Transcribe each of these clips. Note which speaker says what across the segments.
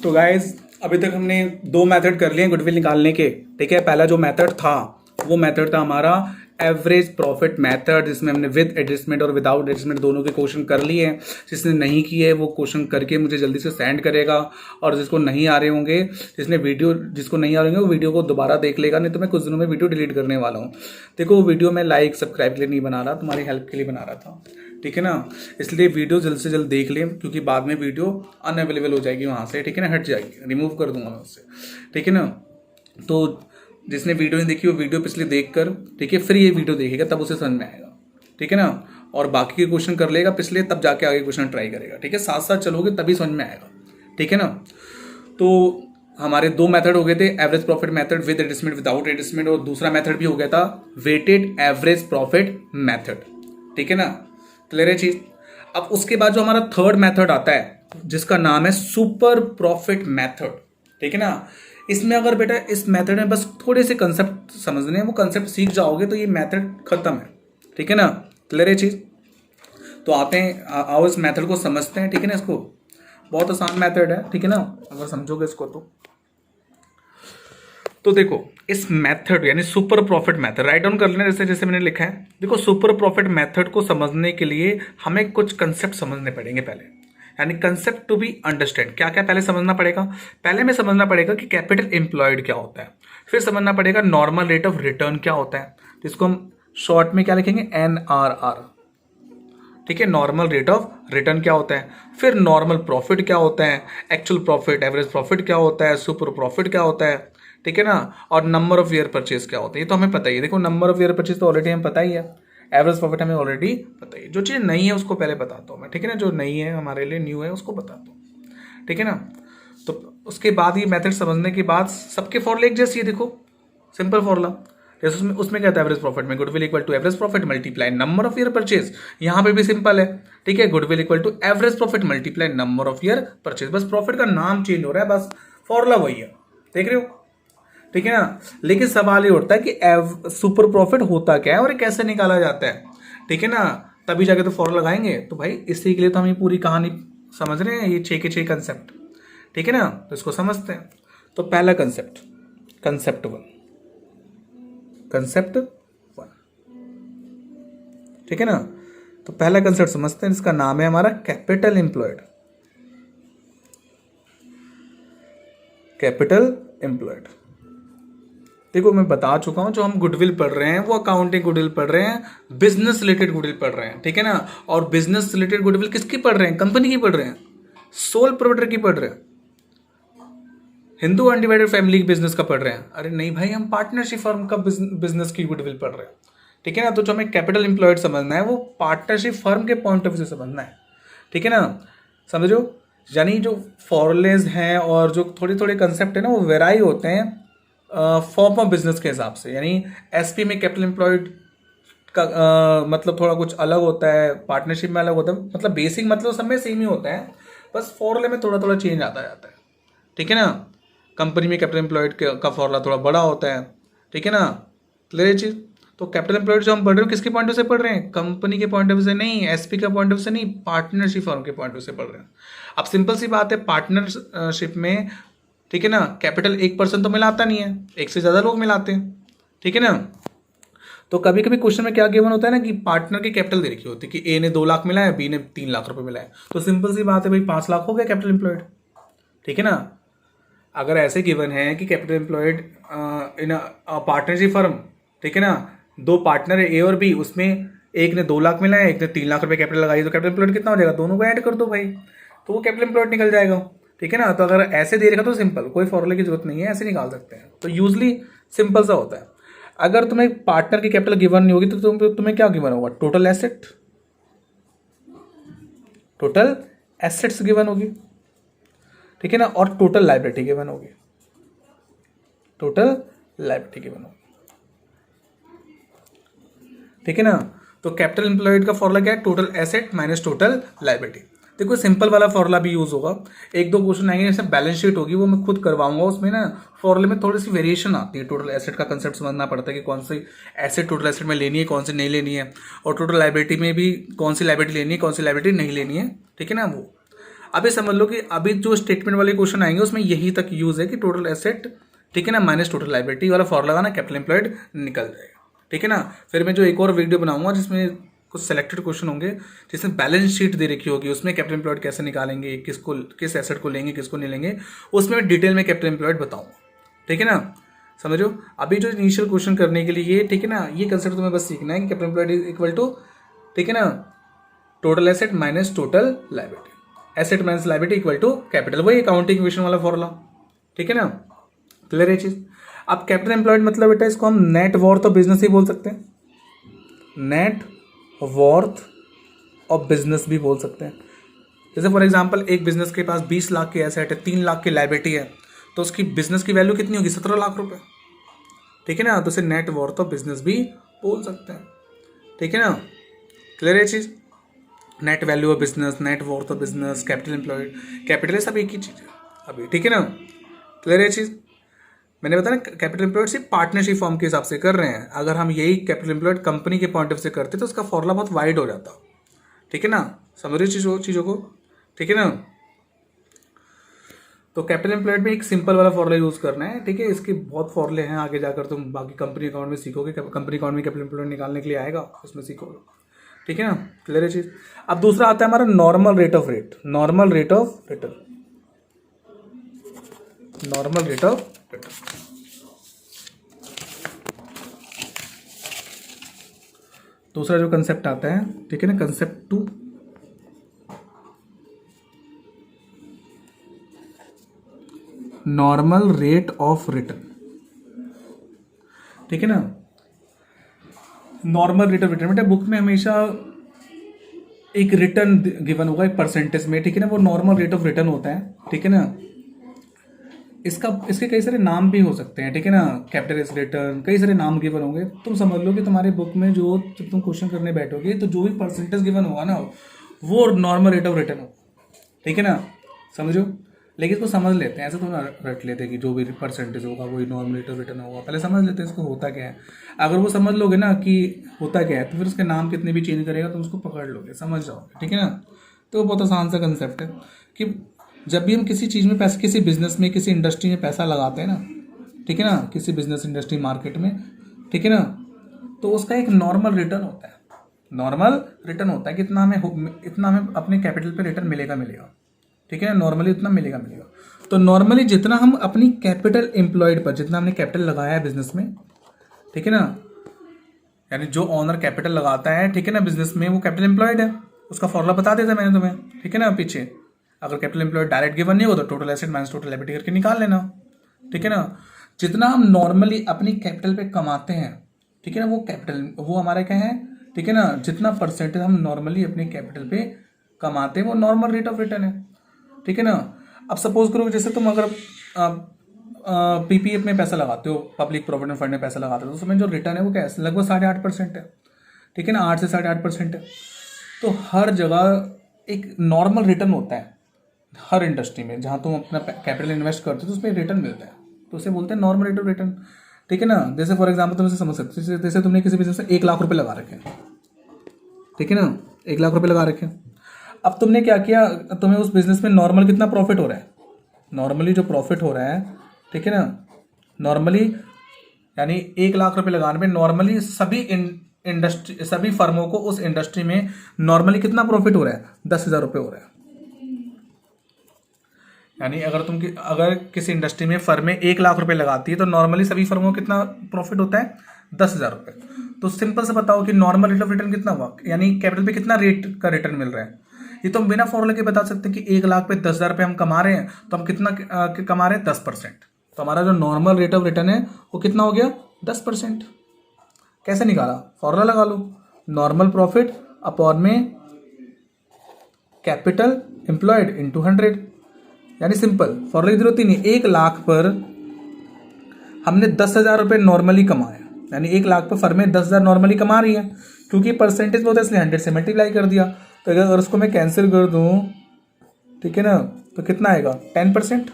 Speaker 1: तो गाइज अभी तक हमने दो मेथड कर लिए गुडविल निकालने के। ठीक है, पहला जो मेथड था वो मेथड था हमारा एवरेज प्रॉफिट मेथड, जिसमें हमने विद एडजस्टमेंट और विदाउट एडजस्टमेंट दोनों के क्वेश्चन कर लिए हैं। जिसने नहीं किए वो क्वेश्चन करके मुझे जल्दी से सेंड करेगा, और जिसको नहीं आ रहे होंगे, जिसको नहीं आ रहे होंगे वो वीडियो को दोबारा देख लेगा, नहीं तो मैं कुछ दिनों में वीडियो डिलीट करने वाला हूँ। देखो वो वीडियो मैं लाइक सब्सक्राइब के लिए नहीं बना रहा, तुम्हारी हेल्प के लिए बना रहा था। ठीक है ना, इसलिए वीडियो जल्द से जल्द देख लें, क्योंकि बाद में वीडियो अनअवेलेबल हो जाएगी वहाँ से। ठीक है ना, हट जाएगी, रिमूव कर दूंगा मैं उससे। ठीक है ना, तो जिसने वीडियो नहीं देखी वो वीडियो पिछले देख कर, ठीक है, फिर ये वीडियो देखेगा तब उसे समझ में आएगा। ठीक है ना, और बाकी के क्वेश्चन कर लेगा पिछले, तब जाके आगे क्वेश्चन ट्राई करेगा। ठीक है, साथ साथ चलोगे तभी समझ में आएगा। ठीक है ना, तो हमारे दो मेथड हो गए थे, average profit method with adjustment without adjustment, और दूसरा मेथड भी हो गया था वेटेड एवरेज प्रॉफिट मेथड। ठीक है ना, क्लियर है चीज। अब उसके बाद जो हमारा थर्ड मेथड आता है जिसका नाम है सुपर प्रॉफिट मेथड। ठीक है ना, इसमें अगर बेटा इस मेथड में बस थोड़े से कंसेप्ट समझने हैं, वो कंसेप्ट सीख जाओगे तो ये मेथड खत्म है। ठीक है ना, क्लियर है चीज। तो आते हैं, आओ इस मेथड को समझते हैं। ठीक है ना, इसको बहुत आसान मेथड है। ठीक है ना, अगर समझोगे इसको तो देखो इस मेथड यानी super profit method write down कर लेना, जैसे जैसे मैंने लिखा है। देखो सुपर प्रॉफिट मेथड को समझने के लिए हमें कुछ कंसेप्ट समझने पड़ेंगे पहले, यानी कंसेप्ट टू बी अंडरस्टैंड। क्या क्या पहले समझना पड़ेगा? पहले में समझना पड़ेगा कि कैपिटल एम्प्लॉयड क्या होता है, फिर समझना पड़ेगा नॉर्मल रेट ऑफ रिटर्न क्या होता है, जिसको हम शॉर्ट में क्या लिखेंगे, NRR। ठीक है, नॉर्मल रेट ऑफ रिटर्न क्या होता है, फिर नॉर्मल प्रॉफिट क्या होता है, एक्चुअल प्रॉफिट, एवरेज प्रॉफिट क्या होता है, सुपर प्रॉफिट क्या होता है। ठीक है ना, और नंबर ऑफ ईयर परचेज क्या होता है, ये तो हमें पता ही है। देखो नंबर ऑफ ईयर परचेज तो ऑलरेडी हमें पता ही है, एवरेज प्रॉफिट हमें ऑलरेडी पता ही है। जो चीज़ नहीं है उसको पहले बताता हूँ मैं। ठीक है ना, जो नहीं है हमारे लिए न्यू है उसको बताता हूँ। ठीक है ना, तो उसके बाद ये मेथड समझने के बाद सबके फॉर्मूले एक जैसी है। देखो सिंपल फॉर्मूला, जैसे उसमें क्या था, एवरेज प्रॉफिट में goodwill equal to average profit multiply number of year purchase. यहाँ पे भी सिंपल है। ठीक है, goodwill equal to average profit multiply number of year purchase, बस प्रॉफिट का नाम चेंज हो रहा है, बस फॉर्मूला वही है। देख रहे हो? ठीक है ना, लेकिन सवाल ये उठता है कि सुपर प्रॉफिट होता क्या है और ये कैसे निकाला जाता है। ठीक है ना, तभी जाके तो फॉर्मूला लगाएंगे। तो भाई इसी के लिए तो हम ये पूरी कहानी समझ रहे हैं, ये 6 के 6 कंसेप्ट। ठीक है ना, तो इसको समझते हैं। तो पहला कंसेप्ट, कंसेप्ट वन। ठीक है ना, तो पहला कंसेप्ट समझते हैं, इसका नाम है हमारा कैपिटल एम्प्लॉयड। कैपिटल एम्प्लॉयड, देखो मैं बता चुका हूं, जो हम गुडविल पढ़ रहे हैं वो अकाउंटिंग गुडविल पढ़ रहे हैं, बिजनेस रिलेटेड गुडविल पढ़ रहे हैं। ठीक है ना, और बिजनेस रिलेटेड गुडविल किसकी पढ़ रहे हैं? कंपनी की पढ़ रहे हैं, सोल प्रोप्राइटर की पढ़ रहे हैं, हिंदू अनडिवाइडेड फैमिली बिजनेस का पढ़ रहे हैं। अरे नहीं भाई, हम पार्टनरशिप फर्म का बिजनेस की गुडविल पढ़ रहे हैं। ठीक है ना, तो जो हमें कैपिटल एम्प्लॉयड समझना है वो पार्टनरशिप फर्म के पॉइंट ऑफ व्यू से समझना है। ठीक है ना, समझो, यानी जो फॉर्मूलेज हैं और जो थोड़े थोड़े कंसेप्ट है ना वो वेराई होते हैं फॉर्म ऑफ बिजनेस के हिसाब से। यानी SP में कैपिटल एम्प्लॉयड का मतलब थोड़ा कुछ अलग होता है, पार्टनरशिप में अलग होता है, मतलब बेसिक मतलब सब में सेम ही होता है, बस फॉर्मूले में थोड़ा थोड़ा चेंज आता जाता है। ठीक है ना, कंपनी में कैपिटल एम्प्लॉयड का फॉर्मूला थोड़ा बड़ा होता है। ठीक है ना, क्लियर चीज। तो कैपिटल एम्प्लॉयड जो हम पढ़ रहे हो किसके पॉइंट ऑफ से पढ़ रहे हैं? कंपनी के पॉइंट ऑफ व्यू से नहीं, SP का पॉइंट ऑफ से नहीं, पार्टनरशिप फर्म के पॉइंट ऑफ से पढ़ रहे हैं। अब सिंपल सी बात है, पार्टनरशिप में, ठीक है ना, कैपिटल एक पर्सन तो मिलाता नहीं है, एक से ज़्यादा लोग मिलाते हैं। ठीक है ना, तो कभी कभी क्वेश्चन में क्या गिवन होता है ना कि पार्टनर की कैपिटल दे रखी होती है कि A ने 2 लाख मिलाया, B ने 3 लाख रुपए मिलाया, तो सिंपल सी बात है भाई 5 लाख हो गया कैपिटल एम्प्लॉयड। ठीक है ना, अगर ऐसे गिवन है कि capital employed in partnership firm, ठीक है ना, 2 पार्टनर है A और B, उसमें एक ने 2 लाख मिलाया, एक ने 3 लाख रुपए कैपिटल लगाई, तो कैपिटल एम्प्लॉयड कितना हो जाएगा? दोनों को ऐड कर दो भाई, तो वो कैपिटल एम्प्लॉयड निकल जाएगा। ठीक है ना, तो अगर ऐसे दे रखा तो सिंपल, कोई फॉर्मूले की जरूरत नहीं है, ऐसे निकाल सकते हैं। तो यूजली सिंपल सा होता है। अगर तुम्हें पार्टनर की कैपिटल गिवन नहीं होगी तो तुम्हें क्या गिवन होगा? Total asset, total assets given होगी। ठीक है ना, और टोटल लायबिलिटी गिवन होगी, टोटल लायबिलिटी गिवन होगी। ठीक है ना, तो कैपिटल एम्प्लॉयड का फॉर्मूला क्या है? Total asset minus total liability. देखो सिंपल वाला फॉर्मूला भी यूज होगा, एक दो क्वेश्चन आएंगे जैसे बैलेंस शीट होगी, वो मैं खुद करवाऊंगा, उसमें ना फॉर्मूले में थोड़ी सी वेरिएशन आती है। टोटल एसेट का कंसेप्ट समझना पड़ता है कि कौन सी एसेट टोटल एसेट में लेनी है, कौन सी नहीं लेनी है, और टोटल लायबिलिटी में भी कौन सी लायबिलिटी लेनी है, कौन सी लायबिलिटी नहीं लेनी है। ठीक है ना, वो अभी समझ लो कि अभी जो स्टेटमेंट वाले क्वेश्चन आएंगे उसमें यही तक यूज है कि टोटल एसेट, ठीक है ना, माइनस टोटल लायबिलिटी वाला फॉर्मूला लगाना, कैपिटल एम्प्लॉयड निकल जाएगा, ठीक है ना। फिर मैं जो एक और वीडियो बनाऊंगा जिसमें कुछ सेलेक्टेड क्वेश्चन होंगे, जिसमें बैलेंस शीट दे रखी होगी, उसमें कैपिटल एम्प्लॉयड कैसे निकालेंगे, किसको किस एसेट को लेंगे किसको नहीं लेंगे, उसमें मैं डिटेल में कैपिटल एम्प्लॉयड बताऊंगा, ठीक है ना। समझो अभी जो इनिशियल क्वेश्चन करने के लिए, ठीक है ना, ये कंसेप्ट तुम्हें बस सीखना है कि capital employed is equal to, ठीक है ना, total asset minus total liability, asset minus liability equal to capital, वही अकाउंटिंग इक्वेशन वाला फॉर्मूला, ठीक है ना। क्लियर है चीज। अब कैपिटल एम्प्लॉयड मतलब बेटा इसको हम नेट वॉर्थ ऑफ बिजनेस ही बोल सकते हैं, नेट वॉर्थ ऑफ बिजनेस भी बोल सकते हैं। जैसे फॉर एग्जांपल एक बिजनेस के पास 20 लाख की एसेट है, 3 लाख की लायबिलिटी है, तो उसकी बिजनेस की वैल्यू कितनी होगी, 17 लाख रुपए, ठीक है ना। तो उसे नेट वॉर्थ ऑफ बिजनेस भी बोल सकते हैं, ठीक है ना। क्लियर है चीज। Net value of business, net worth of business, capital employed, capital सब एक ही चीज है अभी, ठीक है ना। क्लियर है चीज। मैंने बताया ना कैपिटल एम्प्लॉयड सिर्फ पार्टनरशिप फॉर्म के हिसाब से कर रहे हैं, अगर हम यही कैपिटल एम्प्लॉयड कंपनी के पॉइंट ऑफ से करते तो उसका फॉर्मूला बहुत वाइड हो जाता, ठीक है ना। समझ रहे चीज़ों को, ठीक है ना। तो कैपिटल एम्प्लॉयड में एक सिंपल वाला फॉर्मूला यूज करना है, ठीक है। इसके बहुत फॉर्मूले हैं, आगे जाकर तुम बाकी कंपनी अकाउंट में सीखोगे, कंपनी अकाउंट में कैपिटल एम्प्लॉयड निकालने के लिए आएगा, उसमें सीखोगे, ठीक है ना। क्लियर है चीज। अब दूसरा आता है हमारा normal rate of return, normal rate of return, normal rate of return. दूसरा जो कंसेप्ट आता है, ठीक है ना, concept 2, normal rate of return, ठीक है ना। नॉर्मल रेट ऑफ रिटर्न बेटा बुक में हमेशा एक रिटर्न गिवन होगा एक परसेंटेज में, ठीक है ना, वो नॉर्मल रेट ऑफ रिटर्न होता है, ठीक है ना। इसके कई सारे नाम भी हो सकते हैं, ठीक है ना, कैपिटल रिटर्न, कई सारे नाम गिवन होंगे। तुम समझ लो कि तुम्हारे बुक में जो जब तुम क्वेश्चन करने बैठोगे तो जो भी परसेंटेज गिवन होगा ना वो नॉर्मल रेट ऑफ रिटर्न होगा, ठीक है ना। समझो, लेकिन इसको समझ लेते हैं, ऐसे तो ना रट लेते हैं कि जो भी परसेंटेज होगा वही नॉर्मल रेट ऑफ रिटर्न होगा, पहले समझ लेते हैं इसको होता क्या है। अगर वो समझ लोगे ना कि होता क्या है तो फिर उसके नाम कितने भी चेंज करेगा तुम उसको पकड़ लोगे, समझ जाओगे, ठीक है ना। तो बहुत आसान सा कंसेप्ट है कि जब भी हम किसी चीज़ में पैसा, किसी बिजनेस में, किसी इंडस्ट्री में पैसा लगाते हैं ना, ठीक है ना, किसी बिजनेस इंडस्ट्री मार्केट में, ठीक है ना, तो उसका एक नॉर्मल रिटर्न होता है, नॉर्मल रिटर्न होता है कि इतना हमें अपने कैपिटल पे रिटर्न मिलेगा, ठीक है ना, नॉर्मली उतना मिलेगा। तो नॉर्मली जितना हम अपनी कैपिटल एम्प्लॉयड पर, जितना हमने कैपिटल लगाया है बिजनेस में, ठीक है ना, यानी जो ऑनर कैपिटल लगाता है, ठीक है ना, बिजनेस में, वो कैपिटल एम्प्लॉयड है। उसका फॉर्मूला बता देता मैंने तुम्हें, ठीक है ना, पीछे। अगर कैपिटल एम्प्लॉयड डायरेक्ट गिवन नहीं हो तो total asset minus total liability करके निकाल लेना, ठीक है ना। जितना हम नॉर्मली अपनी कैपिटल पे कमाते हैं, ठीक है ना, वो कैपिटल वो हमारा क्या है, ठीक है ना, जितना परसेंटेज हम नॉर्मली अपनी कैपिटल पे कमाते हैं वो नॉर्मल रेट ऑफ रिटर्न है, ठीक है ना। अब सपोज करो जैसे तुम अगर पीपीएफ में पैसा लगाते हो, पब्लिक प्रोविडेंट फंड में पैसा लगाते हो, तो उसमें जो रिटर्न है वो क्या है, लगभग 8.5% है, ठीक है ना, 8 से 8.5% है। तो हर जगह एक नॉर्मल रिटर्न होता है, हर इंडस्ट्री में जहाँ तुम अपना कैपिटल इन्वेस्ट करते हो तो उसमें रिटर्न मिलता है, तो उसे बोलते हैं नॉर्मल रेट ऑफ रिटर्न, ठीक है ना। जैसे फॉर एग्जाम्पल तुम इसे समझ सकते हो, जैसे तुमने किसी बिजनेस में 1 लाख रुपए लगा रखे हैं, ठीक है ना, 1 लाख रुपए लगा रखे हैं। अब तुमने क्या किया, तुम्हें उस बिजनेस में नॉर्मल कितना प्रॉफिट हो रहा है, नॉर्मली जो प्रॉफिट हो रहा है, ठीक है ना, नॉर्मली यानी 1 लाख रुपए लगाने में नॉर्मली सभी फर्मों को उस इंडस्ट्री में नॉर्मली कितना प्रॉफिट हो रहा है, 10,000 रुपये हो रहा है। यानी अगर किसी इंडस्ट्री में फर्में 1 लाख रुपए लगाती है तो नॉर्मली सभी फर्मों को कितना प्रॉफिट होता है, 10,000 रुपये। तो सिंपल से बताओ कि नॉर्मल रेट ऑफ रिटर्न कितना हुआ, यानी कैपिटल पे कितना रेट का रिटर्न मिल रहा है। ये तो हम बिना फॉर्मूले के बता सकते हैं कि 1 लाख पे 10,000 रुपये हम कमा रहे हैं, तो हम कितना कमा रहे हैं, 10%। तो हमारा जो नॉर्मल रेट ऑफ रिटर्न है वो कितना हो गया, 10%। कैसे निकाला, फॉर्मूला लगा लो, नॉर्मल प्रॉफिट अपॉन में कैपिटल एम्प्लॉयड इंटू 100, यानी सिंपल फॉर्मूला की जरूरत ही नहीं। 1 लाख पर हमने 10,000 रुपये नॉर्मली कमाया, यानी 1 लाख पर फर्में 10,000 नॉर्मली कमा रही है, क्योंकि परसेंटेज बहुत है इसलिए 100 से मल्टीप्लाई कर दिया। तो अगर उसको मैं कैंसिल कर दूं, ठीक है ना, तो कितना आएगा, 10%।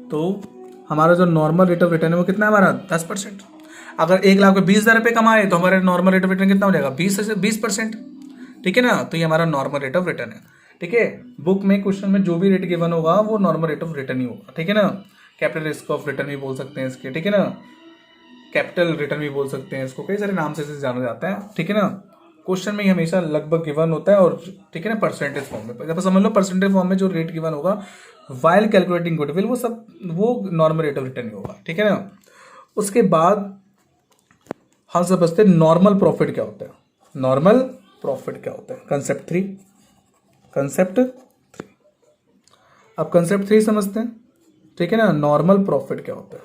Speaker 1: तो हमारा जो नॉर्मल रेट ऑफ रिटर्न है वो कितना है हमारा, 10%। अगर 1 लाख पे 20,000 रुपये कमाए तो हमारा नॉर्मल रेट ऑफ रिटर्न कितना हो जाएगा, 20%, ठीक है ना। तो ये हमारा नॉर्मल रेट ऑफ रिटर्न है, ठीक है, बुक में क्वेश्चन में जो भी रेट गिवन होगा वो नॉर्मल रेट ऑफ रिटर्न ही होगा, ठीक है ना। कैपिटल रिस्क ऑफ रिटर्न भी बोल सकते हैं इसके, ठीक है ना, कैपिटल रिटर्न भी बोल सकते हैं इसको, कई सारे नाम से इसे जाना जाता है, ठीक है ना। क्वेश्चन में ही हमेशा लगभग गिवन होता है, और ठीक है ना परसेंटेज फॉर्म में, जब समझ लो परसेंटेज फॉर्म में जो रेट गिवन होगा वाइल कैलकुलेटिंग गुडविल, वो नॉर्मल रेट ऑफ रिटर्न ही होगा, ठीक है ना। उसके बाद हम समझते हैं नॉर्मल प्रॉफिट क्या होता है। नॉर्मल प्रॉफिट क्या होता है, कंसेप्ट 3। अब कंसेप्ट 3 समझते हैं, ठीक है ना। नॉर्मल प्रॉफिट क्या होता है,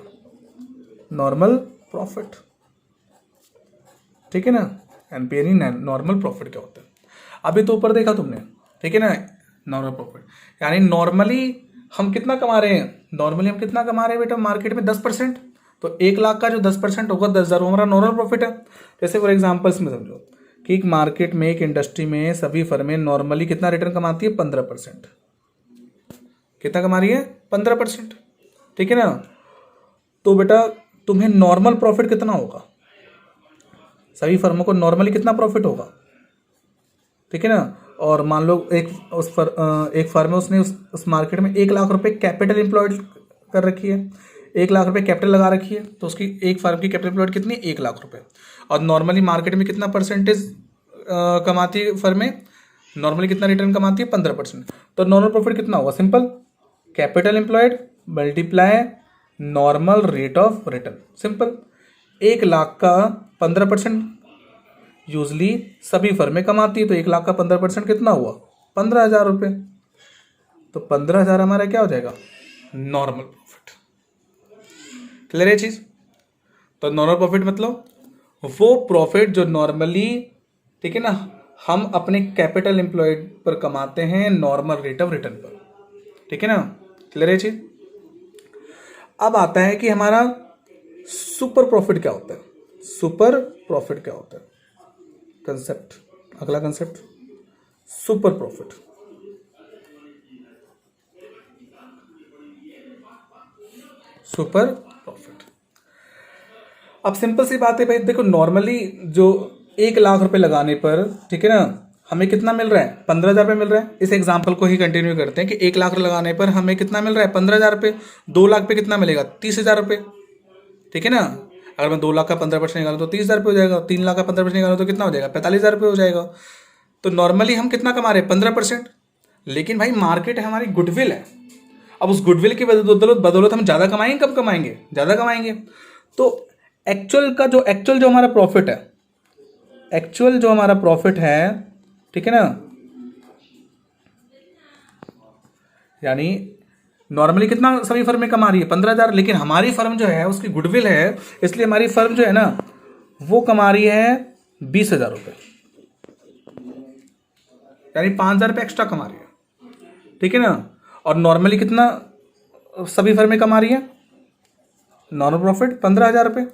Speaker 1: नॉर्मल प्रॉफिट, ठीक है ना। एनपीआर नॉर्मल प्रॉफिट क्या होता है, अभी तो ऊपर देखा तुमने, ठीक है ना। नॉर्मल प्रॉफिट यानी नॉर्मली हम कितना कमा रहे हैं, नॉर्मली हम कितना कमा रहे हैं बेटा मार्केट में 10%, तो 1 लाख का जो 10% होगा 10,000 हमारा नॉर्मल प्रॉफिट है। जैसे फॉर एग्जाम्पल्स में समझो कि एक मार्केट में, एक इंडस्ट्री में सभी फर्में नॉर्मली कितना रिटर्न कमाती है, 15%। कितना कमा रही है, 15%, ठीक है ना। तो बेटा तुम्हें नॉर्मल प्रॉफिट कितना होगा, सभी फर्मों को नॉर्मली कितना प्रॉफिट होगा, ठीक है ना। और मान लो एक फर्म है, उसने उस मार्केट में 1 लाख रुपए कैपिटल एम्प्लॉयड कर रखी है, 1 लाख रुपए कैपिटल लगा रखी है, तो उसकी एक फर्म की कैपिटल एम्प्लॉयड कितनी, 1 लाख रुपए। और नॉर्मली मार्केट में कितना परसेंटेज कमाती है फर्में, नॉर्मली कितना रिटर्न कमाती है, 15%। तो नॉर्मल प्रॉफिट कितना होगा, simple, capital employed multiply normal rate of return, simple. 1 lakh का 15% यूजली सभी फर्में कमाती है, तो 1 लाख का 15% कितना हुआ, 15,000 रुपये। तो 15,000 हमारा क्या हो जाएगा, नॉर्मल प्रॉफिट। क्लियर है चीज। तो नॉर्मल प्रॉफिट मतलब वो प्रॉफिट जो नॉर्मली, ठीक है ना, हम अपने कैपिटल एम्प्लॉयड पर कमाते हैं नॉर्मल रेट ऑफ रिटर्न पर, ठीक है ना। क्लियर है चीज। अब आता है कि हमारा सुपर प्रॉफिट क्या होता है, सुपर प्रॉफिट क्या होता है, कंसेप्ट, अगला concept super profit. Super profit, अब सिंपल सी बात है भाई, देखो नॉर्मली जो 1 लाख रुपए लगाने पर, ठीक है ना, हमें कितना मिल रहा है, 15,000 रुपये मिल रहा है। इस एग्जाम्पल को ही कंटिन्यू करते हैं कि 1 लाख लगाने पर हमें कितना मिल रहा है, 15,000 रुपये। 2 लाख पे कितना मिलेगा, 30,000 रुपये, ठीक है ना। अगर मैं 2 लाख का 15% निकालूं तो 30,000 रुपये हो जाएगा, 3 लाख का 15% निकालूं तो कितना हो जाएगा, 45,000 रुपये हो जाएगा। तो नॉर्मली हम कितना कमा रहे हैं, 15%। लेकिन भाई मार्केट हमारी गुडविल है, अब उस गुडविल की बदौलत हम ज़्यादा कमाएंगे, कब कमाएंगे, ज़्यादा कमाएंगे। तो एक्चुअल जो हमारा प्रॉफिट है, एक्चुअल जो हमारा प्रॉफिट है, ठीक है ना, यानी नॉर्मली कितना सभी फर्में कमा रही है, 15,000, लेकिन हमारी फर्म जो है उसकी गुडविल है, इसलिए हमारी फर्म जो है ना वो कमा रही है 20,000 रुपये, यानी 5,000 रुपये एक्स्ट्रा कमा रही है, ठीक है ना। और नॉर्मली कितना सभी फर्में कमा रही है, नॉर्मल प्रॉफिट 15,000 रुपये।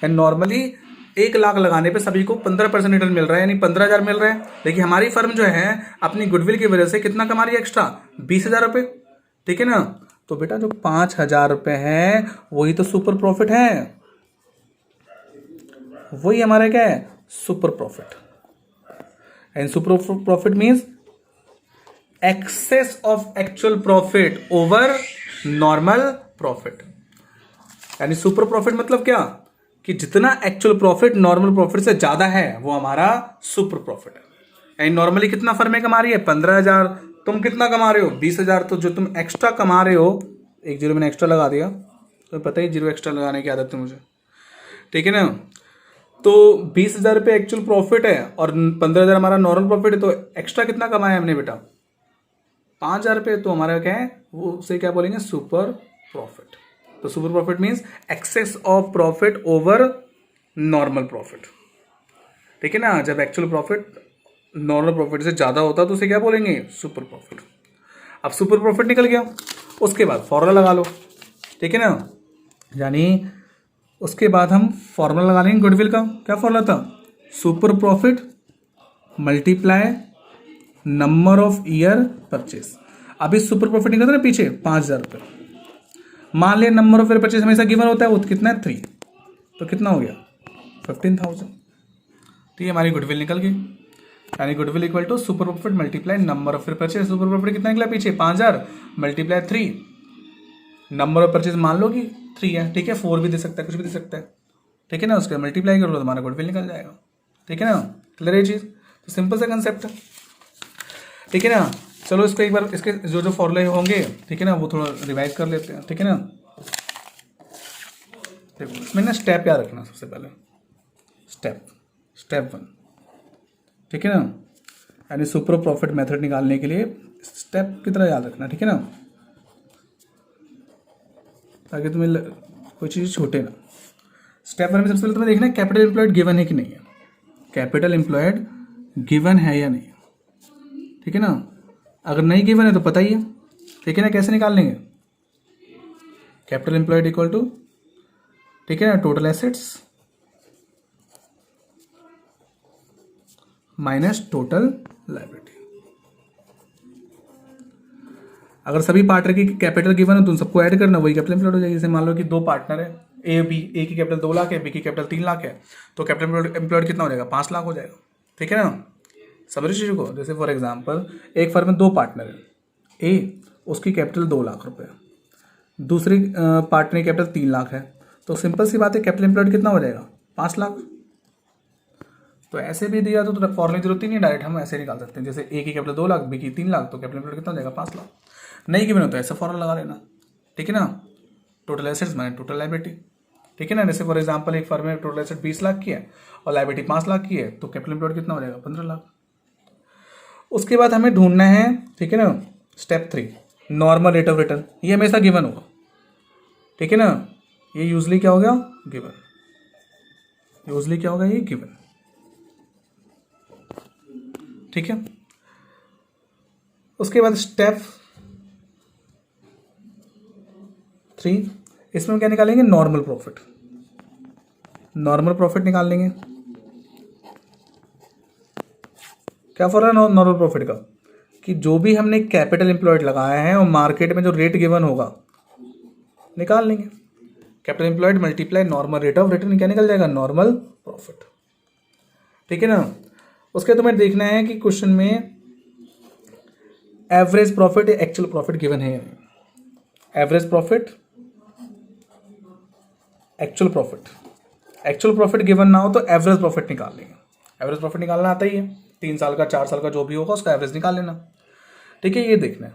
Speaker 1: एंड नॉर्मली 1 लाख लगाने पे सभी को 15% रिटर्न मिल रहा है, यानी 15,000 मिल रहा है। लेकिन हमारी फर्म जो है अपनी गुडविल की वजह से कितना कमा रही है, एक्स्ट्रा 20,000 रुपये, ठीक है ना। तो बेटा जो 5,000 रुपये है वही तो सुपर प्रॉफिट है, वही हमारा क्या है, super profit. And super profit means excess of actual profit over normal profit. यानी सुपर प्रॉफिट मतलब क्या, कि जितना एक्चुअल प्रॉफिट नॉर्मल प्रॉफिट से ज्यादा है वो हमारा सुपर प्रॉफिट है। यानी नॉर्मली कितना फर्में कमा रही है, 15,000, तुम कितना कमा रहे हो, 20,000। तो जो तुम एक्स्ट्रा कमा रहे हो, एक जीरो मैंने एक्स्ट्रा लगा दिया, तो पता ही जीरो एक्स्ट्रा लगाने की आदत है मुझे, ठीक है ना। तो 20,000 रुपये एक्चुअल प्रॉफिट है और 15,000 हमारा नॉर्मल प्रॉफिट है, तो एक्स्ट्रा कितना कमाया हमने बेटा, 5,000 रुपये। तो हमारा क्या है, वो उसे क्या बोलेंगे, सुपर प्रॉफिट। तो super profit means excess of profit over normal profit, ठीक है ना। जब एक्चुअल प्रॉफिट नॉर्मल प्रॉफिट से ज्यादा होता है तो उसे क्या बोलेंगे, सुपर प्रॉफिट। अब सुपर प्रॉफिट निकल गया, उसके बाद फॉर्मूला लगा लो, ठीक है ना। यानी उसके बाद हम फॉर्मूला लगा लेंगे गुडविल का। क्या फॉर्मूला था, super profit multiply number of year purchase. अभी सुपर प्रॉफिट निकलता है ना पीछे, 5,000 रुपये। मान लिया नंबर ऑफ ईयर परचेज हमेशा गिवन होता है, वो कितना है, 3, तो कितना हो गया, 15,000, तो ये हमारी गुडविल निकल गई, यानी goodwill equal to super profit multiply number of purchase. Super profit कितना निकला पीछे 5000 मल्टीप्लाई 3, नंबर ऑफ परचेज मान लो कि 3 है, ठीक है, 4 भी दे सकता है, कुछ भी दे सकता है, ठीक है ना, उसके मल्टीप्लाई करो तो हमारा गुडविल निकल जाएगा, ठीक है ना। क्लियर है चीज़, तो सिंपल सा कंसेप्ट है, ठीक है ना। चलो इसको एक बार इसके जो जो फॉर्मूले होंगे, ठीक है ना, वो थोड़ा रिवाइज कर लेते हैं, ठीक है ना। देखो इसमें ना स्टेप याद रखना, सबसे पहले स्टेप 1, ठीक है ना, यानी सुपर प्रॉफिट मेथड निकालने के लिए स्टेप की तरह याद रखना, ठीक है ना, ताकि तुम्हें कोई चीज़ छूटे ना। स्टेप 1 में सबसे पहले तुम्हें देखना है कैपिटल एम्प्लॉयड गिवन है कि नहीं है, कैपिटल एम्प्लॉयड गिवन है या नहीं, ठीक है ना। अगर नहीं गिवन है तो पता ही है, ठीक है ना, कैसे निकाल लेंगे, कैपिटल एम्प्लॉयड इक्वल टू, ठीक है ना, total assets minus total liability. अगर सभी पार्टनर की कैपिटल गिवन है तो उन सबको ऐड करना, वही कैपिटल एम्प्लॉयड हो जाएगी। जैसे मान लो कि 2 पार्टनर है, ए बी, ए की कैपिटल 2 लाख है, बी की कैपिटल 3 लाख है, तो कैपिटल एम्प्लॉयड कितना हो जाएगा 5 लाख हो जाएगा, ठीक है ना। समझ चीज़ को, जैसे फॉर एग्जांपल एक फर्म में 2 पार्टनर है, ए उसकी कैपिटल 2 लाख रुपए, दूसरी पार्टनर की कैपिटल 3 लाख है, तो सिंपल सी बात है कैपिटल एम्प्लॉयड कितना हो जाएगा 5 लाख। तो ऐसे भी दिया तो फॉर्मूले की जरूरत ही नहीं, डायरेक्ट हम ऐसे निकाल सकते हैं, जैसे ए की कैपिटल 2 लाख, बी की 3 लाख, तो कैपिटल एम्प्लॉयड कितना हो जाएगा 5 लाख। नहीं गिवन हो तो ऐसा फॉर्मूला लगा लेना, ठीक है ना, total assets minus total liability, ठीक है ना। जैसे फॉर एग्जांपल एक फर्म में टोटल एसेट 20 लाख की है और लायबिलिटी 5 लाख की है, तो कैपिटल एम्प्लॉयड कितना हो जाएगा 15 लाख। उसके बाद हमें ढूंढना है, ठीक है ना, step 3 normal rate of return, ये हमेशा गिवन होगा, ठीक है ना, ये यूजली क्या हो गया गिवन, यूजली क्या होगा ये गिवन, ठीक है। उसके बाद स्टेप 3, इसमें क्या निकालेंगे नॉर्मल प्रॉफिट, नॉर्मल प्रॉफिट निकाल लेंगे। क्या फॉर्मूला नॉर्मल प्रॉफिट का, कि जो भी हमने कैपिटल एम्प्लॉयड लगाया है और मार्केट में जो रेट गिवन होगा निकाल लेंगे, capital employed multiply normal rate of return, क्या निकल जाएगा नॉर्मल प्रॉफिट, ठीक है ना। उसके तुम्हें देखना है कि क्वेश्चन में एवरेज प्रॉफिट या एक्चुअल प्रॉफिट गिवन है या नहीं। Average profit, actual profit given ना हो तो एवरेज प्रॉफिट निकाल लेंगे। एवरेज प्रॉफिट निकालना आता ही है, 3 साल का 4 साल का जो भी होगा उसका एवरेज निकाल लेना, ठीक है, ये देखना है,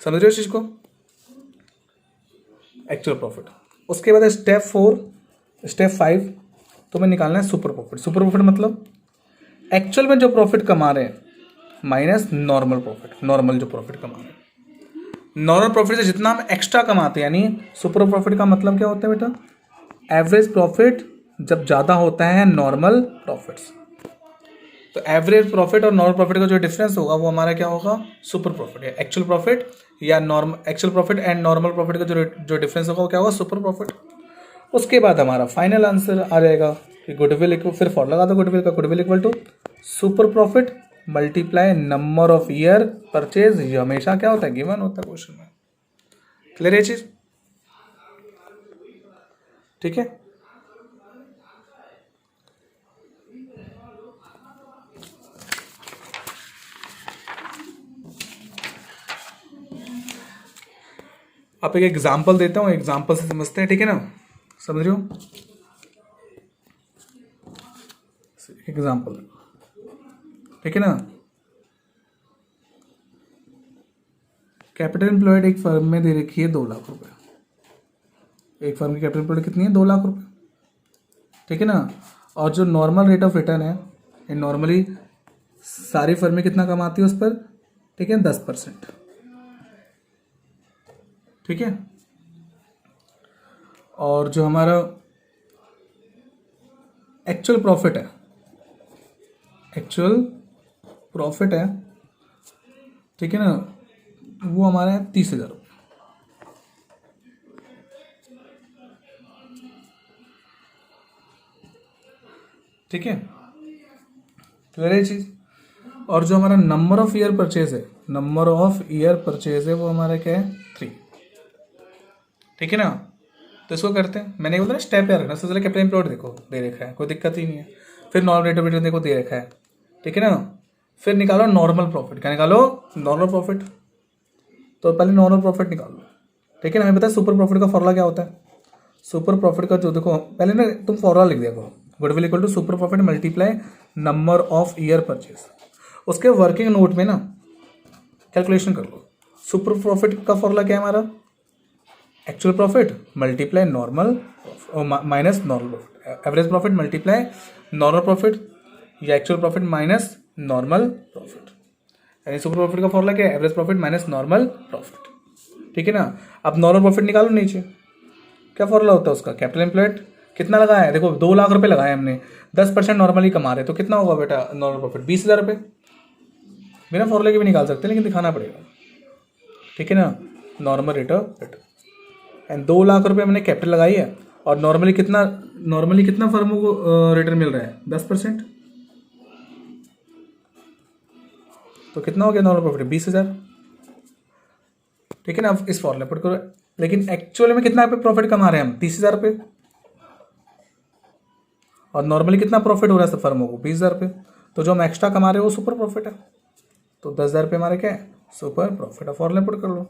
Speaker 1: समझ रहे हो इस चीज को, एक्चुअल प्रॉफिट। उसके बाद स्टेप 5 तुम्हें निकालना है सुपर प्रॉफिट। सुपर प्रॉफिट मतलब एक्चुअल में जो प्रॉफिट कमा रहे हैं माइनस नॉर्मल प्रॉफिट, नॉर्मल जो प्रॉफिट कमा रहे हैं, नॉर्मल प्रॉफिट से जितना हम एक्स्ट्रा कमाते हैं, यानी सुपर प्रॉफिट का मतलब क्या होता है बेटा, एवरेज प्रॉफिट जब ज़्यादा होता है नॉर्मल प्रॉफिट, तो एवरेज प्रॉफिट और नॉर्मल प्रॉफिट का जो डिफरेंस होगा वो हमारा क्या होगा सुपर प्रॉफिट, या एक्चुअल प्रॉफिट या normal, actual profit and normal profit का जो डिफरेंस होगा वो क्या होगा सुपर प्रॉफिट। उसके बाद हमारा फाइनल आंसर आ जाएगा कि गुडविल इक्वल, फिर फॉर्मूला लगा दो गुडविल का, goodwill equal to super profit multiply number of year purchase, ये हमेशा क्या होता है गिवन होता है क्वेश्चन में। क्लियर है चीज, ठीक है। आप एक एग्जाम्पल देता हूं, एग्जाम्पल से समझते हैं, ठीक है ना, समझ रहे हो, एग्जाम्पल, ठीक है ना। कैपिटल एम्प्लॉयड एक फर्म में दे रखी है 2 लाख रुपए, एक फर्म की कैपिटल एम्प्लॉयड कितनी है 2 लाख रुपए, ठीक है ना। और जो नॉर्मल रेट ऑफ रिटर्न है, ये नॉर्मली सारी फर्में कितना कमाती है उस पर, ठीक है 10%, ठीक है। और जो हमारा एक्चुअल प्रॉफिट है, ठीक है ना, वो हमारा है 30,000 रुपये, ठीक है, क्लियर है चीज। और जो हमारा नंबर ऑफ ईयर परचेज है, वो हमारा क्या है 3, ठीक है ना। तो इसको करते हैं, मैंने बोला स्टेप याद रखना, सबसे पहले कैपिटल एम्प्लॉयड देखो दे रखा है, कोई दिक्कत ही नहीं है। फिर नॉर्मल रेट ऑफ रिटर्न देखो दे रखा है, ठीक है ना। फिर निकालो नॉर्मल प्रॉफिट, क्या निकालो, नॉर्मल प्रॉफिट। तो पहले नॉर्मल प्रॉफिट निकालो, ठीक है ना। हमें पता है सुपर प्रॉफिट का फॉर्मूला क्या होता है। सुपर प्रॉफिट का जो देखो पहले ना तुम फॉर्मूला लिख दिया करो, goodwill equal to super profit multiply number of year purchase. उसके वर्किंग नोट में ना कैलकुलेशन कर लो। सुपर प्रॉफिट का फॉर्मूला क्या है हमारा, actual profit multiply normal minus normal profit, average profit multiply normal profit या actual profit minus normal profit. यानी सुपर प्रॉफिट का फॉर्मूला क्या है, average profit minus normal profit, ठीक है ना। अब नॉर्मल प्रॉफिट निकालो नीचे, क्या फॉर्मूला होता है उसका, कैपिटल एम्प्लॉयड कितना लगाया है, देखो 2 लाख रुपए लगाए हमने, 10% नॉर्मली कमा रहे तो कितना होगा बेटा नॉर्मल प्रॉफिट, 20,000 रुपये। बिना फॉर्मूले के भी निकाल सकते हैं लेकिन दिखाना पड़ेगा, ठीक है ना। Normal rate of return and 2 lakh रुपए हमने कैपिटल लगाई है और नॉर्मली कितना फर्मों को रिटर्न मिल रहा है, 10%। तो कितना हो गया नॉर्मल प्रॉफिट, 20,000, ठीक है ना। अब इस फॉर्मूले पुट करो, लेकिन एक्चुअल में कितना प्रॉफिट कमा रहे हैं हम, 30,000 रुपये। और नॉर्मली कितना प्रॉफिट हो रहा है सब फर्मों को, 20,000 रुपये। तो जो हम एक्स्ट्रा कमा रहे हैं वो सुपर प्रॉफिट है। तो 10,000 रुपये हमारे क्या है, सुपर प्रॉफिट है। फॉर्मूला पुट कर लो,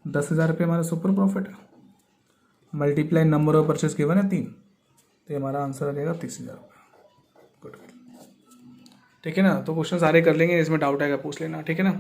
Speaker 1: 10,000 रुपये हमारा सुपर प्रॉफिट है, multiply number of purchase given है 3, तो हमारा आंसर आ जाएगा 30,000 रुपये। गुड, ठीक है ना। तो क्वेश्चन सारे कर लेंगे, इसमें डाउट आएगा पूछ लेना, ठीक है ना।